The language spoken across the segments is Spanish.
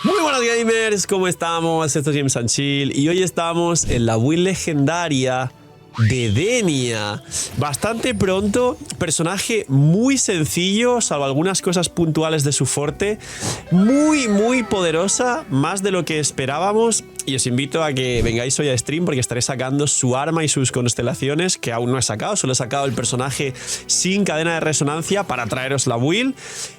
Muy buenas gamers, ¿cómo estamos? Esto es Games and Chill y hoy estamos en la build legendaria de Denia. Bastante pronto, personaje muy sencillo, salvo algunas cosas puntuales de su forte. Muy poderosa, más de lo que esperábamos. Y os invito a que vengáis hoy a stream porque estaré sacando su arma y sus constelaciones, que aún no he sacado. Solo he sacado el personaje sin cadena de resonancia para traeros la build.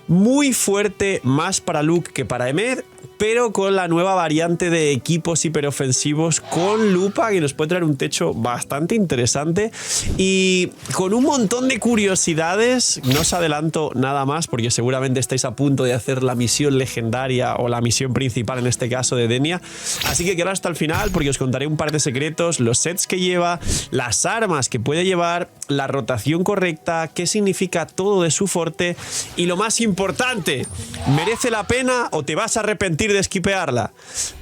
Muy fuerte, más para Luke que para Emeth, pero con la nueva variante de equipos hiperofensivos con lupa, que nos puede traer un techo bastante interesante y con un montón de curiosidades. No os adelanto nada más porque seguramente estáis a punto de hacer la misión legendaria o la misión principal, en este caso de Denia. Así que quedad hasta el final porque os contaré un par de secretos, los sets que lleva, las armas que puede llevar, la rotación correcta, qué significa todo de su forte y lo más importante, ¿merece la pena o te vas a arrepentir de esquipearla?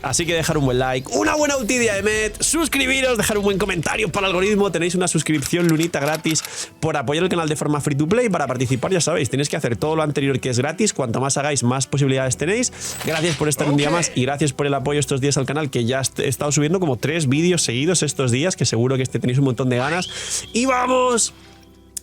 Así que dejar un buen like, una buena ulti de Emeth, suscribiros, dejar un buen comentario para el algoritmo. Tenéis una suscripción lunita gratis por apoyar el canal de forma free to play. Para participar, ya sabéis, tenéis que hacer todo lo anterior que es gratis. Cuanto más hagáis, más posibilidades tenéis. Gracias por estar un día más y gracias por el apoyo estos días al canal, que ya he estado subiendo como 3 vídeos seguidos estos días, que seguro que tenéis un montón de ganas. Y vamos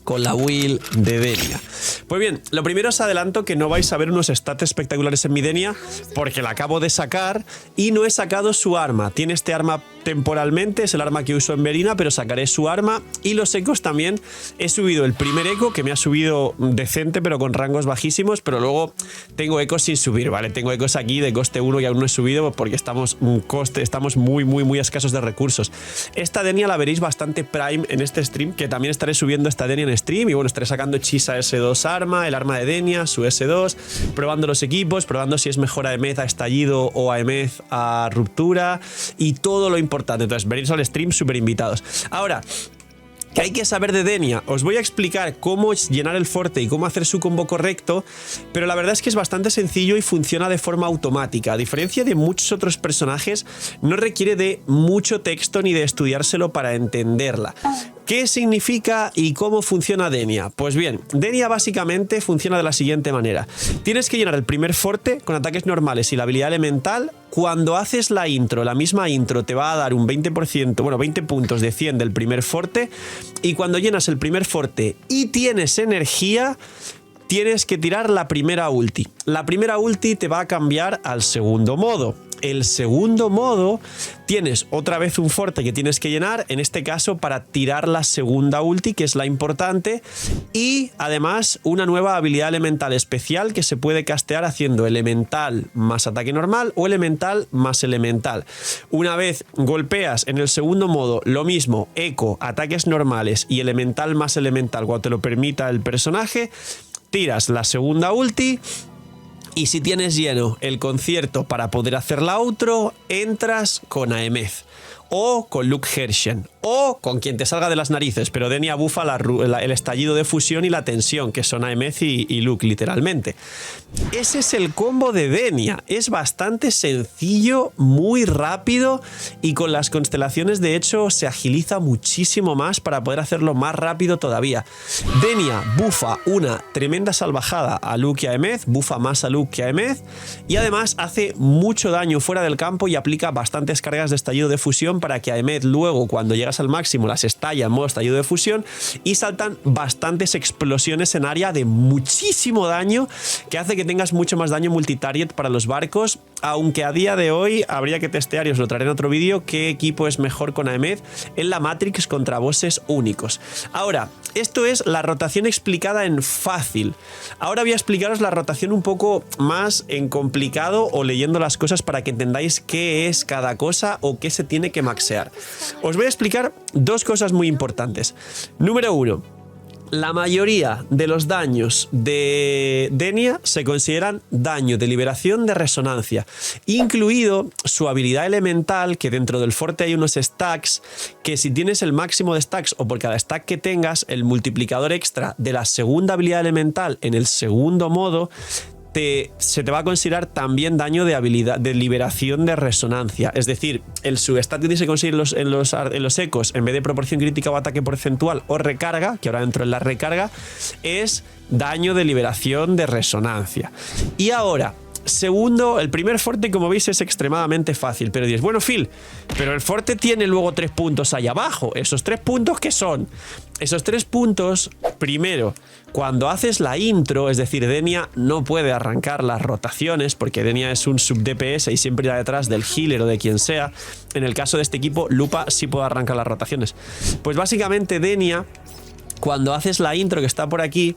con la build de Denia. Pues bien, lo primero os adelanto que no vais a ver unos stats espectaculares en mi Denia porque la acabo de sacar y no he sacado su arma. Tiene este arma temporalmente, es el arma que uso en Verina, pero sacaré su arma y los ecos también. He subido el primer eco, que me ha subido decente, pero con rangos bajísimos, pero luego tengo ecos sin subir, ¿vale? Tengo ecos aquí de coste 1 y aún no he subido porque estamos muy escasos de recursos. Esta Denia la veréis bastante prime en este stream, que también estaré subiendo esta Denia en stream y bueno, estaré sacando Chisa S2 arma, el arma de Denia, su S2, probando los equipos, probando si es mejor a Emeth a estallido o a Emeth a ruptura y todo lo importante. Entonces veréis al stream súper invitados. Ahora, ¿qué hay que saber de Denia? Os voy a explicar cómo llenar el forte y cómo hacer su combo correcto, pero la verdad es que es bastante sencillo y funciona de forma automática. A diferencia de muchos otros personajes, no requiere de mucho texto ni de estudiárselo para entenderla. ¿Qué significa y cómo funciona Denia? Pues bien, Denia básicamente funciona de la siguiente manera. Tienes que llenar el primer forte con ataques normales y la habilidad elemental. Cuando haces la intro, la misma intro te va a dar un 20%, bueno, 20 puntos de 100 del primer forte. Y cuando llenas el primer forte y tienes energía, tienes que tirar la primera ulti. La primera ulti te va a cambiar al segundo modo. El segundo modo, tienes otra vez un forte que tienes que llenar, en este caso para tirar la segunda ulti, que es la importante, y además una nueva habilidad elemental especial que se puede castear haciendo elemental más ataque normal o elemental más elemental. Una vez golpeas en el segundo modo, lo mismo, eco, ataques normales y elemental más elemental cuando te lo permita el personaje, tiras la segunda ulti. Y si tienes lleno el concierto para poder hacer la outro, entras con Emeth o con Luke Hershen o con quien te salga de las narices, pero Denia bufa el estallido de fusión y la tensión, que son Emeth y Luke literalmente. Ese es el combo de Denia. Es bastante sencillo, muy rápido y con las constelaciones de hecho se agiliza muchísimo más para poder hacerlo más rápido todavía. Denia bufa una tremenda salvajada a Luke y a Emeth, bufa más a Luke que a Emeth y además hace mucho daño fuera del campo y aplica bastantes cargas de estallido de fusión para que a Emeth luego, cuando llegas al máximo, las estalla en modo estallido de fusión y saltan bastantes explosiones en área de muchísimo daño, que hace que tengas mucho más daño multitarget para los barcos, aunque a día de hoy habría que testear, y os lo traeré en otro vídeo, qué equipo es mejor con Emeth en la Matrix contra bosses únicos. Ahora, esto es la rotación explicada en fácil. Ahora voy a explicaros la rotación un poco más en complicado o leyendo las cosas para que entendáis qué es cada cosa o qué se tiene que maxear. Os voy a explicar dos cosas muy importantes. Número 1. La mayoría de los daños de Denia se consideran daño de liberación de resonancia, incluido su habilidad elemental, que dentro del forte hay unos stacks, que si tienes el máximo de stacks o por cada stack que tengas, el multiplicador extra de la segunda habilidad elemental en el segundo modo, se te va a considerar también daño de habilidad de liberación de resonancia. Es decir, el substat que se consigue en los ecos, en vez de proporción crítica o ataque porcentual o recarga, que ahora entro en la recarga, es daño de liberación de resonancia. Y ahora, Segundo, el primer forte, como veis, es extremadamente fácil. Pero dices, bueno, Phil, pero el forte tiene luego 3 puntos ahí abajo. ¿Esos 3 puntos qué son? Esos 3 puntos, primero, cuando haces la intro, es decir, Denia no puede arrancar las rotaciones porque Denia es un sub DPS y siempre irá detrás del healer o de quien sea. En el caso de este equipo, Lupa sí puede arrancar las rotaciones. Pues básicamente Denia, cuando haces la intro que está por aquí,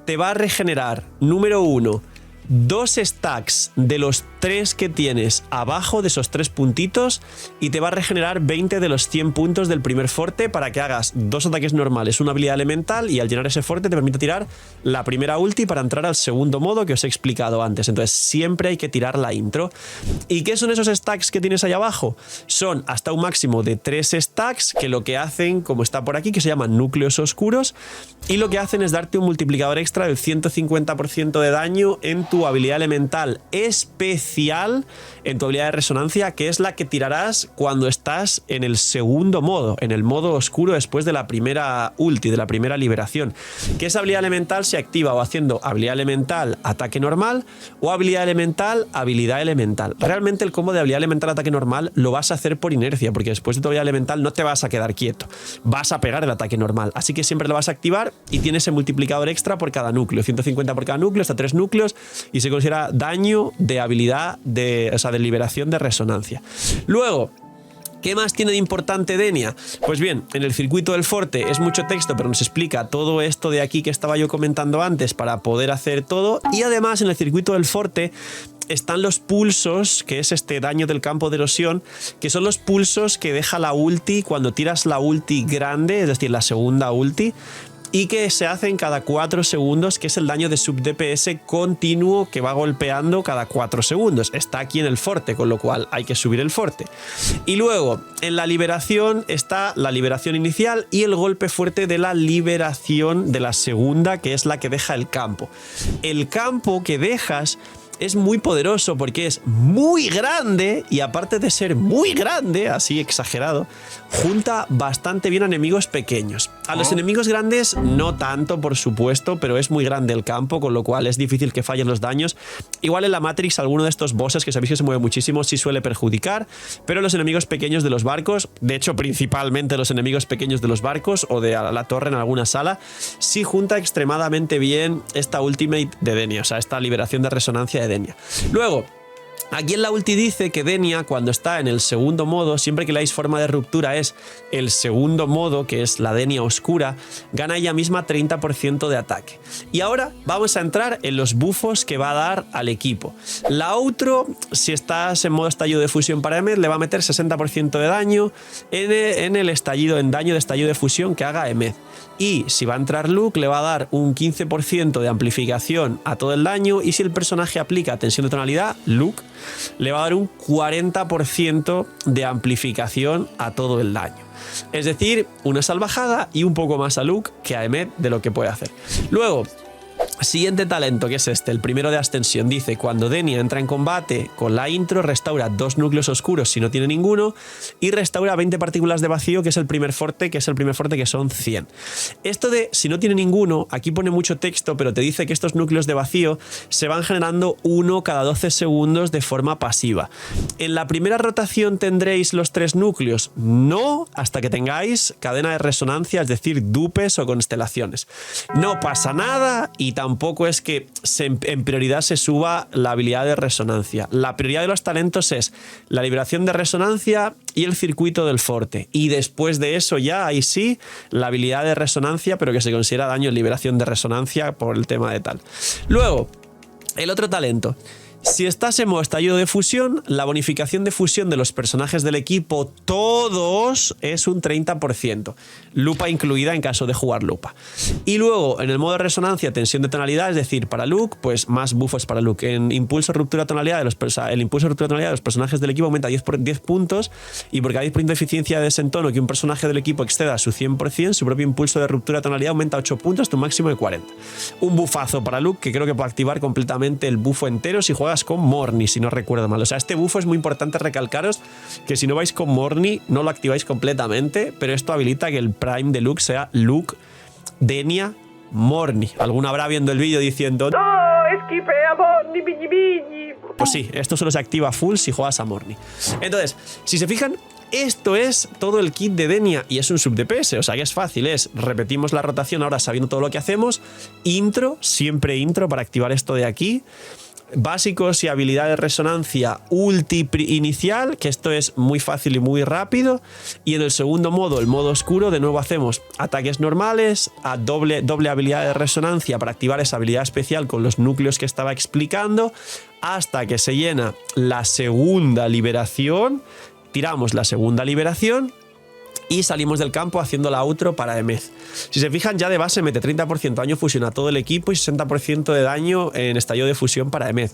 te va a regenerar, número 1, 2 stacks de los 3 que tienes abajo de esos 3 puntitos y te va a regenerar 20 de los 100 puntos del primer forte para que hagas 2 ataques normales, una habilidad elemental y al llenar ese forte te permite tirar la primera ulti para entrar al segundo modo que os he explicado antes. Entonces siempre hay que tirar la intro. ¿Y qué son esos stacks que tienes ahí abajo? Son hasta un máximo de 3 stacks que lo que hacen, como está por aquí, que se llaman núcleos oscuros, y lo que hacen es darte un multiplicador extra del 150% de daño en tu habilidad elemental especial, en tu habilidad de resonancia, que es la que tirarás cuando estás en el segundo modo, en el modo oscuro después de la primera ulti, de la primera liberación. Que esa habilidad elemental se activa o haciendo habilidad elemental, ataque normal, o habilidad elemental, habilidad elemental. Realmente el combo de habilidad elemental, ataque normal lo vas a hacer por inercia, porque después de tu habilidad elemental no te vas a quedar quieto, vas a pegar el ataque normal, así que siempre lo vas a activar y tienes ese multiplicador extra por cada núcleo, 150 por cada núcleo, hasta 3 núcleos, y se considera daño de habilidad de liberación de resonancia. Luego, ¿qué más tiene de importante Denia? Pues bien, en el circuito del forte es mucho texto, pero nos explica todo esto de aquí que estaba yo comentando antes para poder hacer todo. Y además en el circuito del forte están los pulsos, que es este daño del campo de erosión, que son los pulsos que deja la ulti cuando tiras la ulti grande, es decir, la segunda ulti, y que se hacen cada 4 segundos, que es el daño de sub DPS continuo que va golpeando cada 4 segundos. Está aquí en el forte, con lo cual hay que subir el forte. Y luego, en la liberación está la liberación inicial y el golpe fuerte de la liberación de la segunda, que es la que deja el campo. El campo que dejas es muy poderoso porque es muy grande y aparte de ser muy grande, así exagerado, junta bastante bien a enemigos pequeños. A los enemigos grandes no tanto, por supuesto, pero es muy grande el campo, con lo cual es difícil que fallen los daños. Igual en la Matrix alguno de estos bosses, que sabéis que se mueve muchísimo, sí suele perjudicar, pero los enemigos pequeños de los barcos, de hecho principalmente los enemigos pequeños de los barcos o de la torre en alguna sala, sí junta extremadamente bien esta ultimate de Denia, o sea, esta liberación de resonancia de Denia. Luego, aquí en la ulti dice que Denia, cuando está en el segundo modo, siempre que le dais forma de ruptura es el segundo modo, que es la Denia oscura, gana ella misma 30% de ataque. Y ahora vamos a entrar en los buffos que va a dar al equipo. La outro, si estás en modo estallido de fusión para Emmet, le va a meter 60% de daño en el estallido, en daño de estallido de fusión que haga Emmet. Y si va a entrar Luke, le va a dar un 15% de amplificación a todo el daño, y si el personaje aplica tensión de tonalidad, Luke le va a dar un 40% de amplificación a todo el daño. Es decir, una salvajada y un poco más a Luke que a Emmet de lo que puede hacer. Luego, siguiente talento, que es este, el primero de ascensión, dice: cuando Denia entra en combate con la intro, restaura 2 núcleos oscuros si no tiene ninguno, y restaura 20 partículas de vacío, que es el primer forte, que son 100. Esto de si no tiene ninguno, aquí pone mucho texto, pero te dice que estos núcleos de vacío se van generando uno cada 12 segundos de forma pasiva. ¿En la primera rotación tendréis los 3 núcleos? No, hasta que tengáis cadena de resonancia, es decir, dupes o constelaciones. No pasa nada, y tampoco es que en prioridad se suba la habilidad de resonancia. La prioridad de los talentos es la liberación de resonancia y el circuito del forte. Y después de eso ya, ahí sí, la habilidad de resonancia, pero que se considera daño en liberación de resonancia por el tema de tal. Luego, el otro talento. Si estás en modo estallido de fusión, la bonificación de fusión de los personajes del equipo, todos, es un 30%. Lupa incluida en caso de jugar Lupa. Y luego, en el modo de resonancia, tensión de tonalidad, es decir, para Luke, pues más buffos para Luke. En impulso, ruptura, tonalidad, el impulso, ruptura, tonalidad de los personajes del equipo aumenta 10 puntos, y por cada 10% de eficiencia de desentono que un personaje del equipo exceda a su 100%, su propio impulso de ruptura, tonalidad aumenta 8 puntos hasta un máximo de 40. Un bufazo para Luke, que creo que puede activar completamente el bufo entero si juegas con Morni, si no recuerdo mal. O sea, este bufo es muy importante recalcaros que si no vais con Morni no lo activáis completamente, pero esto habilita que el prime de Luke sea Luke, Denia, Morni. Alguno habrá viendo el vídeo diciendo: ¡no, esquipé a Morni, piñi, piñi! Pues sí, esto solo se activa full si juegas a Morny. Entonces, si se fijan, esto es todo el kit de Denia y es un sub DPS, o sea que es fácil, repetimos la rotación ahora sabiendo todo lo que hacemos, intro, siempre intro para activar esto de aquí, básicos y habilidad de resonancia ulti inicial, que esto es muy fácil y muy rápido, y en el segundo modo, el modo oscuro, de nuevo hacemos ataques normales, a doble habilidad de resonancia para activar esa habilidad especial con los núcleos que estaba explicando, hasta que se llena la segunda liberación, tiramos la segunda liberación y salimos del campo haciendo la outro para Emeth. Si se fijan, ya de base mete 30% daño fusión a todo el equipo y 60% de daño en estallido de fusión para Emeth.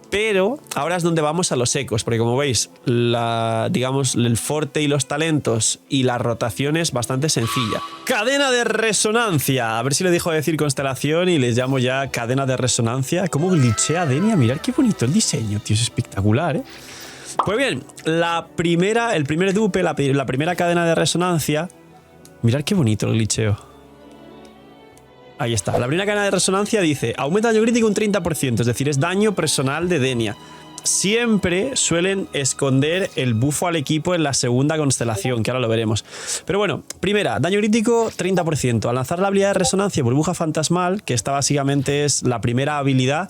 Pero ahora es donde vamos a los ecos, porque como veis, digamos, el forte y los talentos y la rotación es bastante sencilla. Cadena de resonancia. A ver si le dejo de decir constelación y les llamo ya cadena de resonancia. ¿Cómo glitchea Denia? Mirad qué bonito el diseño, tío, es espectacular, ¿eh? Pues bien, el primer dupe, la primera cadena de resonancia. Mirad qué bonito el glitcheo. Ahí está. La primera cadena de resonancia dice: aumenta daño crítico un 30%, es decir, es daño personal de Denia. Siempre suelen esconder el bufo al equipo en la segunda constelación, que ahora lo veremos. Pero bueno, primera, daño crítico 30%. Al lanzar la habilidad de resonancia burbuja fantasmal, que esta básicamente es la primera habilidad,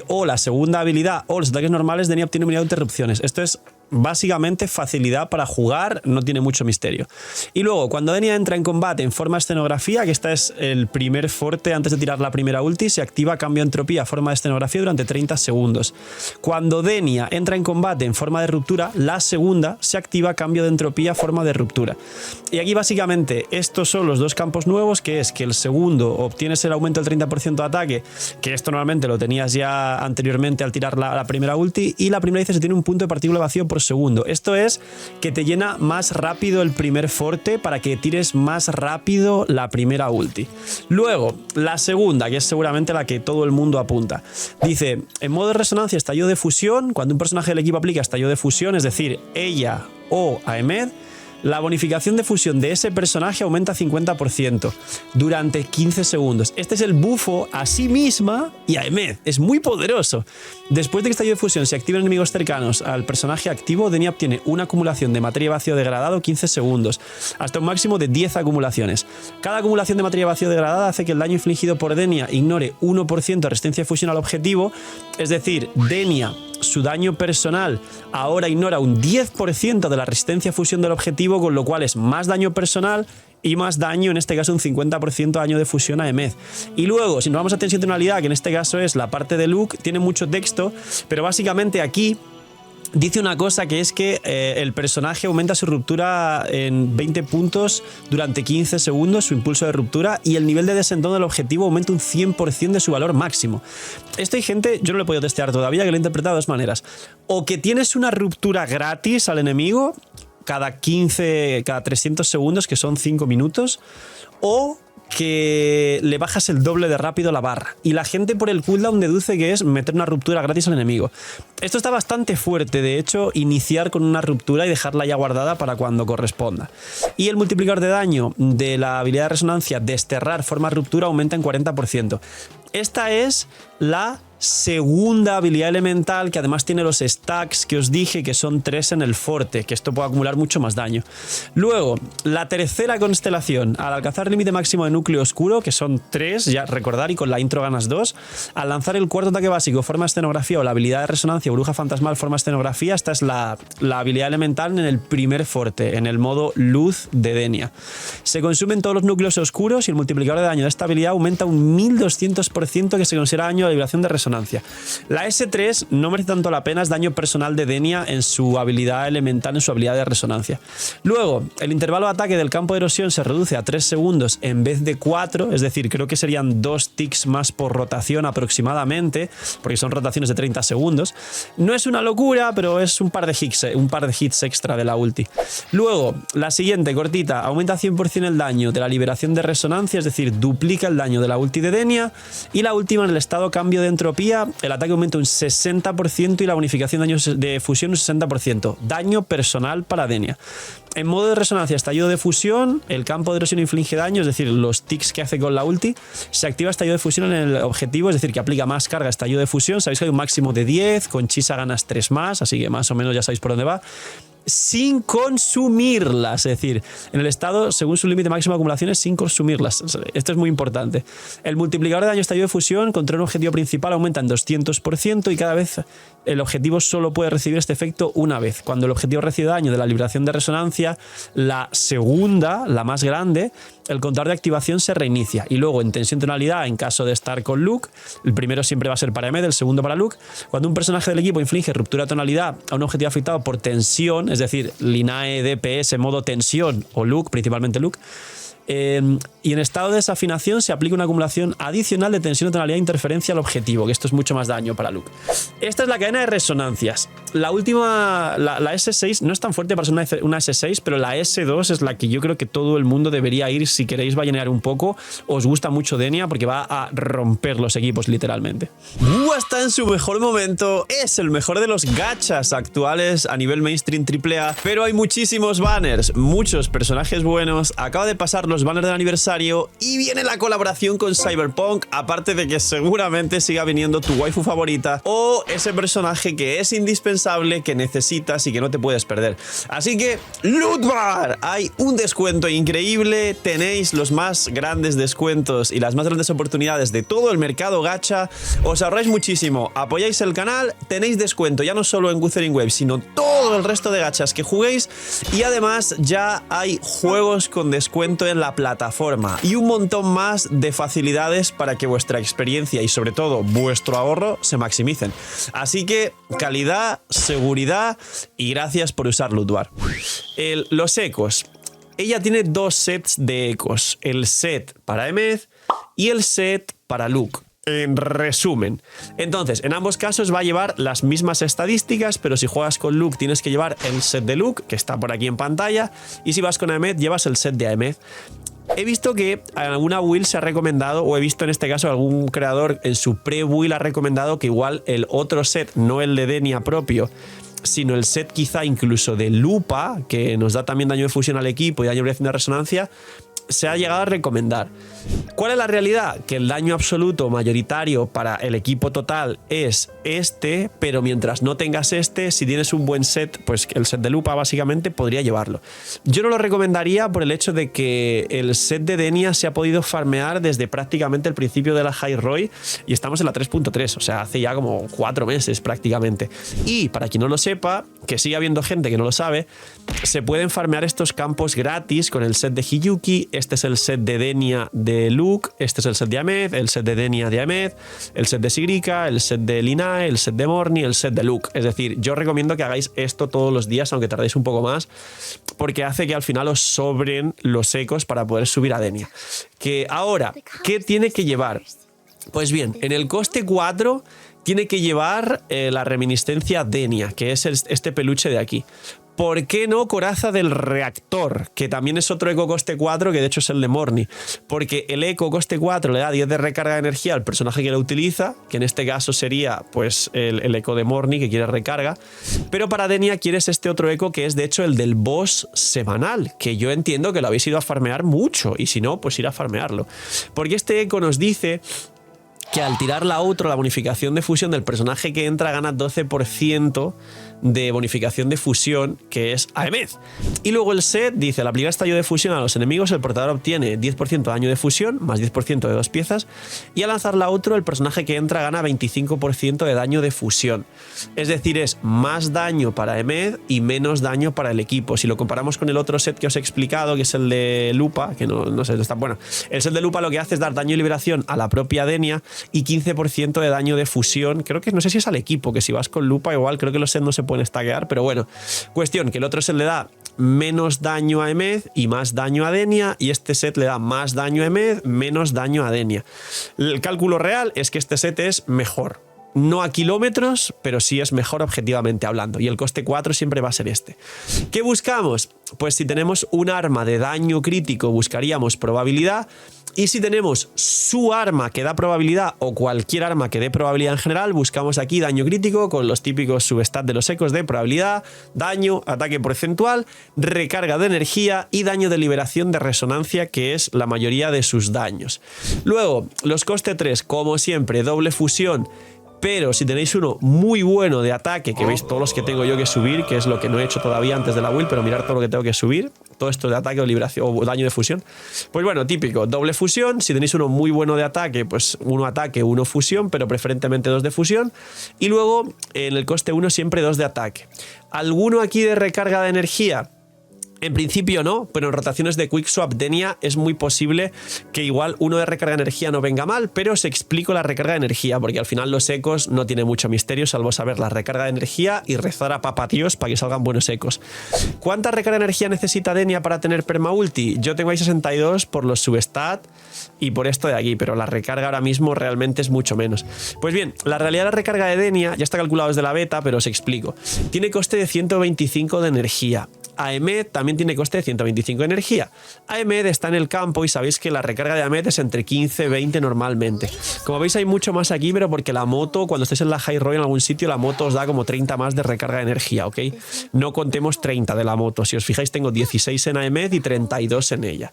o la segunda habilidad o los ataques normales, Denia obtiene unidad de interrupciones. Esto es básicamente facilidad para jugar, no tiene mucho misterio. Y luego, cuando Denia entra en combate en forma de escenografía, que esta es el primer forte antes de tirar la primera ulti, se activa cambio de entropía a forma de escenografía durante 30 segundos. Cuando Denia entra en combate en forma de ruptura, la segunda se activa cambio de entropía a forma de ruptura. Y aquí básicamente estos son los dos campos nuevos, que es que el segundo obtienes el aumento del 30% de ataque, que esto normalmente lo tenías ya anteriormente al tirar la primera ulti, y la primera dice se tiene un punto de partícula vacío por segundo. Esto es que te llena más rápido el primer forte para que tires más rápido la primera ulti. Luego, la segunda, que es seguramente la que todo el mundo apunta. Dice, en modo de resonancia, estallido de fusión, cuando un personaje del equipo aplica estallido de fusión, es decir, ella o Emeth, la bonificación de fusión de ese personaje aumenta 50% durante 15 segundos. Este es el bufo a sí misma y a Emeth. Es muy poderoso. Después de que estallido de fusión se activen enemigos cercanos al personaje activo, Denia obtiene una acumulación de materia vacío degradado 15 segundos, hasta un máximo de 10 acumulaciones. Cada acumulación de materia vacío degradada hace que el daño infligido por Denia ignore 1% de resistencia de fusión al objetivo, es decir, Denia, su daño personal ahora ignora un 10% de la resistencia a fusión del objetivo, con lo cual es más daño personal y más daño, en este caso un 50% de daño de fusión a Emeth. Y luego, si nos vamos a tensionalidad, que en este caso es la parte de Luke, tiene mucho texto, pero básicamente aquí dice una cosa, que es que el personaje aumenta su ruptura en 20 puntos durante 15 segundos, su impulso de ruptura, y el nivel de desentón del objetivo aumenta un 100% de su valor máximo. Esto hay gente, yo no lo he podido testear todavía, que lo he interpretado de dos maneras. O que tienes una ruptura gratis al enemigo cada 300 segundos, que son 5 minutos, o que le bajas el doble de rápido la barra. Y la gente por el cooldown deduce que es meter una ruptura gratis al enemigo. Esto está bastante fuerte, de hecho, iniciar con una ruptura y dejarla ya guardada para cuando corresponda. Y el multiplicador de daño de la habilidad de resonancia desterrar forma ruptura aumenta en 40%. Esta es la segunda habilidad elemental, que además tiene los stacks que os dije, que son 3 en el forte, que esto puede acumular mucho más daño. Luego, la tercera constelación, al alcanzar el límite máximo de núcleo oscuro, que son 3, ya recordar, y con la intro ganas 2, al lanzar el cuarto ataque básico, forma escenografía, o la habilidad de resonancia, bruja fantasmal, forma escenografía, esta es la habilidad elemental en el primer forte, en el modo luz de Denia. Se consumen todos los núcleos oscuros y el multiplicador de daño de esta habilidad aumenta un 1200%, que se considera daño de vibración de resonancia. La S3 no merece tanto la pena, es daño personal de Denia en su habilidad elemental, en su habilidad de resonancia. Luego, el intervalo de ataque del campo de erosión se reduce a 3 segundos en vez de 4, es decir, creo que serían 2 ticks más por rotación aproximadamente, porque son rotaciones de 30 segundos. No es una locura, pero es un par de hits extra de la ulti. Luego, la siguiente, cortita, aumenta 100% el daño de la liberación de resonancia, es decir, duplica el daño de la ulti de Denia, Y la última, en el estado cambio de entropía, el ataque aumenta un 60% y la bonificación de daños de fusión un 60%. Daño personal para Denia. En modo de resonancia, estallido de fusión, el campo de erosión inflige daño, es decir, los tics que hace con la ulti. Se activa estallido de fusión en el objetivo, es decir, que aplica más carga estallido de fusión. Sabéis que hay un máximo de 10, con Chisa ganas 3 más, así que más o menos ya sabéis por dónde va. Sin consumirlas, es decir, en el estado según su límite máximo de acumulaciones sin consumirlas. Esto es muy importante. El multiplicador de daño estallido de fusión contra un objetivo principal aumenta en 200% y cada vez el objetivo solo puede recibir este efecto una vez. Cuando el objetivo recibe daño de la liberación de resonancia, la segunda, la más grande, el contador de activación se reinicia. Y luego en tensión tonalidad, en caso de estar con Luke, el primero siempre va a ser para Emmet, el segundo para Luke. Cuando un personaje del equipo inflige ruptura de tonalidad a un objetivo afectado por tensión, es decir, Linae, DPS, modo tensión o Luke, principalmente Luke, y en estado de desafinación se aplica una acumulación adicional de tensión de tonalidad e interferencia al objetivo, que esto es mucho más daño para Luke. Esta es la cadena de resonancias. La última, la S6, no es tan fuerte para ser una S6, pero la S2 es la que yo creo que todo el mundo debería ir si queréis ballenear un poco. Os gusta mucho Denia porque va a romper los equipos literalmente. Está en su mejor momento, es el mejor de los gachas actuales a nivel mainstream AAA, pero hay muchísimos banners, muchos personajes buenos. Acaba de pasar los banners del aniversario y viene la colaboración con Cyberpunk, aparte de que seguramente siga viniendo tu waifu favorita o ese personaje que es indispensable, que necesitas y que no te puedes perder. Así que Loot Bar, hay un descuento increíble, tenéis los más grandes descuentos y las más grandes oportunidades de todo el mercado gacha, os ahorráis muchísimo, apoyáis el canal, tenéis descuento ya no solo en Wuthering Waves, sino todo el resto de gachas que juguéis y además ya hay juegos con descuento en la plataforma y un montón más de facilidades para que vuestra experiencia y sobre todo vuestro ahorro se maximicen. Así que calidad, seguridad y gracias por usar Loot Bar. Los ecos. Ella tiene dos sets de ecos, el set para Emmet y el set para Luke. En resumen, entonces en ambos casos va a llevar las mismas estadísticas, pero si juegas con Luke tienes que llevar el set de Luke, que está por aquí en pantalla, y si vas con Emmet llevas el set de Emmet. He visto que en alguna build se ha recomendado, o he visto en este caso algún creador en su pre-build ha recomendado que igual el otro set, no el de Denia propio, sino el set quizá incluso de Lupa, que nos da también daño de fusión al equipo y daño de resonancia, se ha llegado a recomendar. ¿Cuál es la realidad? Que el daño absoluto mayoritario para el equipo total es este, pero mientras no tengas este, si tienes un buen set, pues el set de Lupa básicamente podría llevarlo. Yo no lo recomendaría por el hecho de que el set de Denia se ha podido farmear desde prácticamente el principio de la High Roy y estamos en la 3.3, o sea, hace ya como 4 meses prácticamente. Y para quien no lo sepa, que sigue habiendo gente que no lo sabe, se pueden farmear estos campos gratis con el set de Hiyuki. Este es el set de Denia de Luke, este es el set de Emmet, el set de Denia de Emmet, el set de Sigrika, el set de Linae, el set de Morni, el set de Luke. Es decir, yo recomiendo que hagáis esto todos los días, aunque tardéis un poco más, porque hace que al final os sobren los ecos para poder subir a Denia. Que ahora, ¿qué tiene que llevar? Pues bien, en el coste 4 tiene que llevar la reminiscencia Denia, que es este peluche de aquí. ¿Por qué no Coraza del Reactor? Que también es otro eco coste 4, que de hecho es el de Morni. Porque el eco coste 4 le da 10 de recarga de energía al personaje que lo utiliza, que en este caso sería pues el eco de Morni, que quiere recarga. Pero para Denia quieres este otro eco, que es de hecho el del boss semanal, que yo entiendo que lo habéis ido a farmear mucho, y si no, pues ir a farmearlo. Porque este eco nos dice que al tirar la outro, la bonificación de fusión del personaje que entra gana 12% de bonificación de fusión, que es a Emmet. Y luego el set dice, al aplicar estallido de fusión a los enemigos, el portador obtiene 10% de daño de fusión, más 10% de 2 piezas, y al lanzar la outro, el personaje que entra gana 25% de daño de fusión. Es decir, es más daño para Emmet y menos daño para el equipo. Si lo comparamos con el otro set que os he explicado, que es el de Lupa, que no sé, está bueno. El set de Lupa lo que hace es dar daño y liberación a la propia Denia y 15% de daño de fusión. Creo que no sé si es al equipo, que si vas con Lupa igual creo que los sets no se pueden stackear, pero bueno, cuestión que el otro set le da menos daño a Emmet y más daño a Denia, y este set le da más daño a Emmet, menos daño a Denia. El cálculo real es que este set es mejor. no a kilómetros, pero sí es mejor objetivamente hablando. Y el coste 4 siempre va a ser este. ¿Qué buscamos? Pues si tenemos un arma de daño crítico, buscaríamos probabilidad. Y si tenemos su arma que da probabilidad o cualquier arma que dé probabilidad en general, buscamos aquí daño crítico con los típicos substats de los ecos de probabilidad, daño, ataque porcentual, recarga de energía y daño de liberación de resonancia, que es la mayoría de sus daños. Luego, los coste 3, como siempre, doble fusión. Pero si tenéis uno muy bueno de ataque, que veis todos los que tengo yo que subir, que es lo que no he hecho todavía antes de la build, pero mirar todo lo que tengo que subir, todo esto de ataque o liberación o daño de fusión, pues bueno, típico, doble fusión. Si tenéis uno muy bueno de ataque, pues uno ataque, uno fusión, pero preferentemente 2 de fusión. Y luego en el coste 1 siempre 2 de ataque. ¿Alguno aquí de recarga de energía? En principio no, pero en rotaciones de Quickswap Denia es muy posible que igual uno de recarga de energía no venga mal, pero os explico la recarga de energía, porque al final los ecos no tiene mucho misterio, salvo saber la recarga de energía y rezar a papatíos para que salgan buenos ecos. ¿Cuánta recarga de energía necesita Denia para tener perma ulti? Yo tengo ahí 62 por los substat y por esto de aquí, pero la recarga ahora mismo realmente es mucho menos. Pues bien, la realidad de la recarga de Denia ya está calculado desde la beta, pero os explico. Tiene coste de 125 de energía. Aemed también tiene coste de 125 de energía. Aemed está en el campo y sabéis que la recarga de Aemed es entre 15 y 20 normalmente. Como veis hay mucho más aquí, pero porque la moto, cuando estéis en la High Road en algún sitio, la moto os da como 30 más de recarga de energía, ¿ok? No contemos 30 de la moto. Si os fijáis tengo 16 en Aemed y 32 en ella.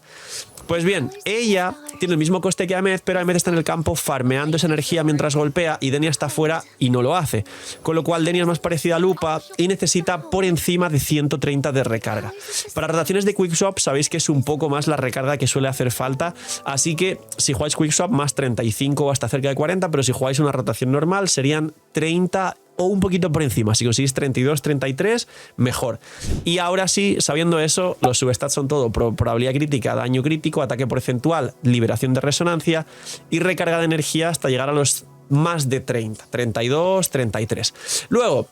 Pues bien, ella tiene el mismo coste que Aemed, pero Aemed está en el campo farmeando esa energía mientras golpea y Denia está fuera y no lo hace. Con lo cual Denia es más parecida a Lupa y necesita por encima de 130 de recarga. Para rotaciones de Quickswap sabéis que es un poco más la recarga que suele hacer falta, así que si jugáis Quickswap más 35 o hasta cerca de 40, pero si jugáis una rotación normal serían 30 o un poquito por encima. Si conseguís 32, 33, mejor. Y ahora sí, sabiendo eso, los substats son todo probabilidad crítica, daño crítico, ataque porcentual, liberación de resonancia y recarga de energía hasta llegar a los más de 30, 32, 33. Luego,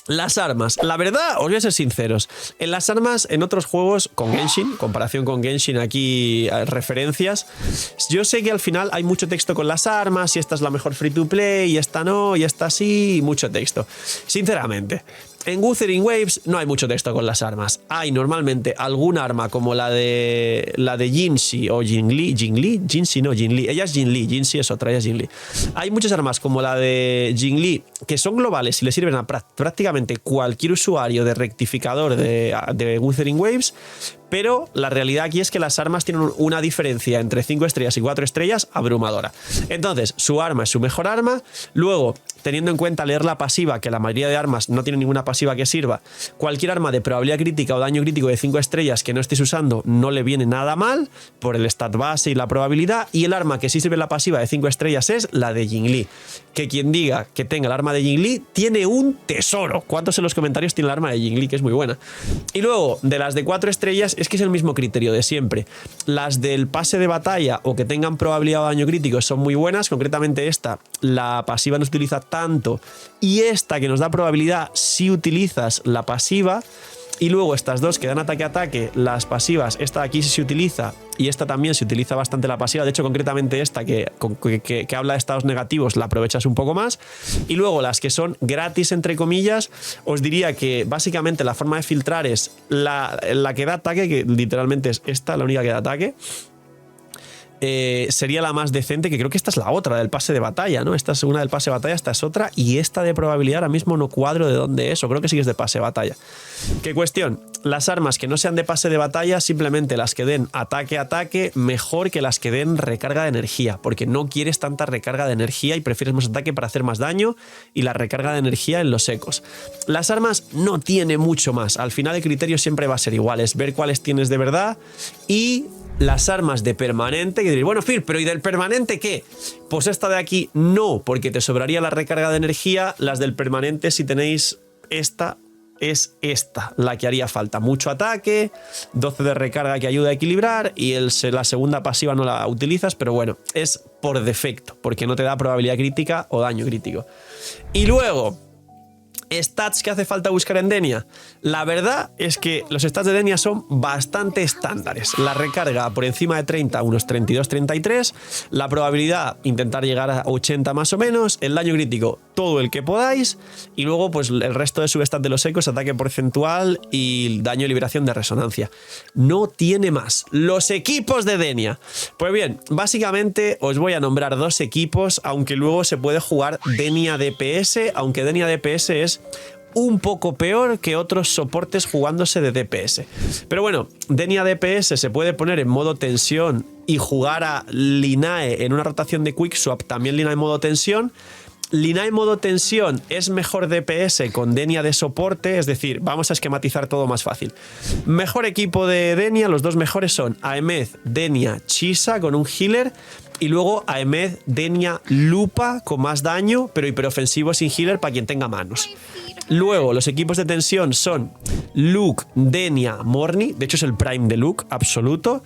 las armas. La verdad, os voy a ser sinceros. En las armas, en otros juegos, con Genshin, comparación con Genshin, aquí referencias, yo sé que al final hay mucho texto con las armas, y esta es la mejor free to play, y esta no, y esta sí, y mucho texto. Sinceramente, en Wuthering Waves no hay mucho texto con las armas. Hay normalmente algún arma como la de Jinxi o Jinli. Jinxi no, Jinli. Ella es Jinli. Jinxi es otra, ella es Jinli. Hay muchas armas como la de Jinli que son globales y le sirven a prácticamente cualquier usuario de rectificador de Wuthering Waves. Pero la realidad aquí es que las armas tienen una diferencia entre 5 estrellas y 4 estrellas abrumadora. Entonces, su arma es su mejor arma. Luego, teniendo en cuenta leer la pasiva, que la mayoría de armas no tienen ninguna pasiva que sirva, cualquier arma de probabilidad crítica o daño crítico de 5 estrellas que no estéis usando no le viene nada mal por el stat base y la probabilidad. Y el arma que sí sirve la pasiva de 5 estrellas es la de Jinli. Que quien diga que tenga el arma de Jinli tiene un tesoro. ¿Cuántos en los comentarios tiene el arma de Jinli? Que es muy buena. Y luego, de las de 4 estrellas, es que es el mismo criterio de siempre. Las del pase de batalla o que tengan probabilidad o daño crítico son muy buenas. Concretamente esta, la pasiva no se utiliza tanto. Y esta que nos da probabilidad, si utilizas la pasiva. Y luego estas dos que dan ataque-ataque, las pasivas, esta de aquí sí se utiliza y esta también se utiliza bastante la pasiva. De hecho, concretamente esta que habla de estados negativos la aprovechas un poco más. Y luego las que son gratis, entre comillas, os diría que básicamente la forma de filtrar es la que da ataque, que literalmente es esta, la única que da ataque. Sería la más decente, que creo que esta es la otra del pase de batalla, ¿no? Esta es una del pase de batalla, esta es otra, y esta de probabilidad ahora mismo no cuadro de dónde es, o creo que sí que es de pase de batalla. ¿Qué cuestión? Las armas que no sean de pase de batalla, simplemente las que den ataque, mejor que las que den recarga de energía, porque no quieres tanta recarga de energía y prefieres más ataque para hacer más daño y la recarga de energía en los ecos. Las armas no tiene mucho más, al final el criterio siempre va a ser igual, es ver cuáles tienes de verdad. Y las armas de permanente, que diréis, bueno, Fir, pero ¿y del permanente qué? Pues esta de aquí no, porque te sobraría la recarga de energía. Las del permanente, si tenéis esta, es esta, la que haría falta. Mucho ataque, 12 de recarga que ayuda a equilibrar y la segunda pasiva no la utilizas, pero bueno, es por defecto, porque no te da probabilidad crítica o daño crítico. Y luego, stats que hace falta buscar en Denia. La verdad es que los stats de Denia son bastante estándares. La recarga por encima de 30, unos 32-33. La probabilidad, intentar llegar a 80 más o menos. El daño crítico, todo el que podáis. Y luego, pues el resto de substats de los ecos, ataque porcentual y daño y liberación de resonancia. No tiene más. Los equipos de Denia. Pues bien, básicamente os voy a nombrar 2 equipos, aunque luego se puede jugar Denia DPS, aunque Denia DPS es un poco peor que otros soportes jugándose de DPS. Pero bueno, Denia DPS se puede poner en modo tensión y jugar a Linae en una rotación de Quickswap, también Linae en modo tensión. Linae en modo tensión es mejor DPS con Denia de soporte, es decir, vamos a esquematizar todo más fácil. Mejor equipo de Denia, los 2 mejores son Aemeth, Denia, Chisa con un healer, y luego Aemeth, Denia, Lupa con más daño, pero hiperofensivo sin healer para quien tenga manos. Luego, los equipos de tensión son Luke, Denia, Morni. De hecho, es el prime de Luke, absoluto.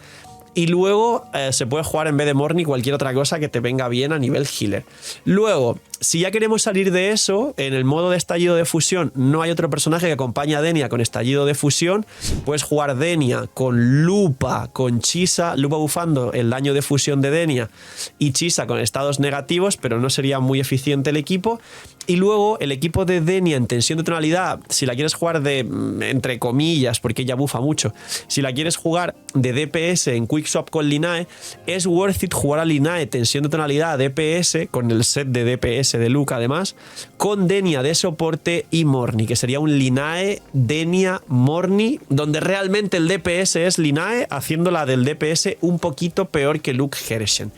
Y luego se puede jugar en vez de Morni cualquier otra cosa que te venga bien a nivel healer. Luego, si ya queremos salir de eso, en el modo de estallido de fusión no hay otro personaje que acompañe a Denia con estallido de fusión. Puedes jugar Denia con Lupa, con Chisa, Lupa bufando el daño de fusión de Denia y Chisa con estados negativos, pero no sería muy eficiente el equipo. Y luego el equipo de Denia en tensión de tonalidad, si la quieres jugar de, entre comillas, porque ella bufa mucho, si la quieres jugar de DPS en Quickswap con Linae, es worth it jugar a Linae tensión de tonalidad DPS, con el set de DPS de Luke además, con Denia de soporte y Morni, que sería un Linae, Denia, Morni, donde realmente el DPS es Linae, haciéndola del DPS un poquito peor que Luke Hereshen.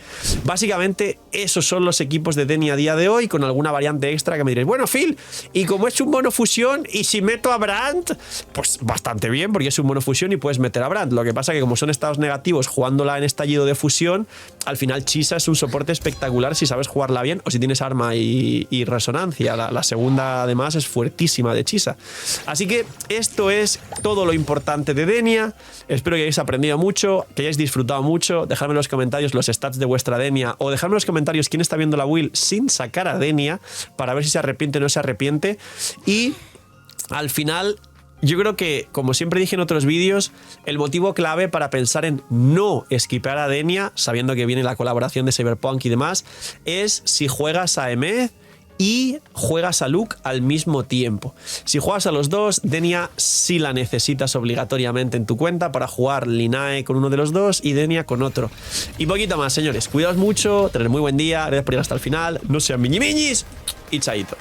Básicamente esos son los equipos de Denia a día de hoy, con alguna variante extra que me diréis, bueno Phil, y como es un monofusión, y si meto a Brandt, pues bastante bien, porque es un monofusión y puedes meter a Brandt. Lo que pasa que como son estados negativos jugándola en estallido de fusión, al final Chisa es un soporte espectacular si sabes jugarla bien o si tienes arma y resonancia. La segunda además es fuertísima de Chisa. Así que esto es todo lo importante de Denia. Espero que hayáis aprendido mucho, que hayáis disfrutado mucho. Dejadme en los comentarios los stats de vuestra Denia, o dejadme en los comentarios quién está viendo la build sin sacar a Denia, para ver si se arrepiente o no se arrepiente. Y al final, yo creo que, como siempre dije en otros vídeos, el motivo clave para pensar en no esquipear a Denia, sabiendo que viene la colaboración de Cyberpunk y demás, es si juegas a Aemeth y juegas a Luke al mismo tiempo. Si juegas a los dos, Denia sí la necesitas obligatoriamente en tu cuenta para jugar Linae con uno de los dos y Denia con otro. Y poquito más, señores. Cuidaos mucho, tened muy buen día, gracias por ir hasta el final, no sean miñimiñis y chaito.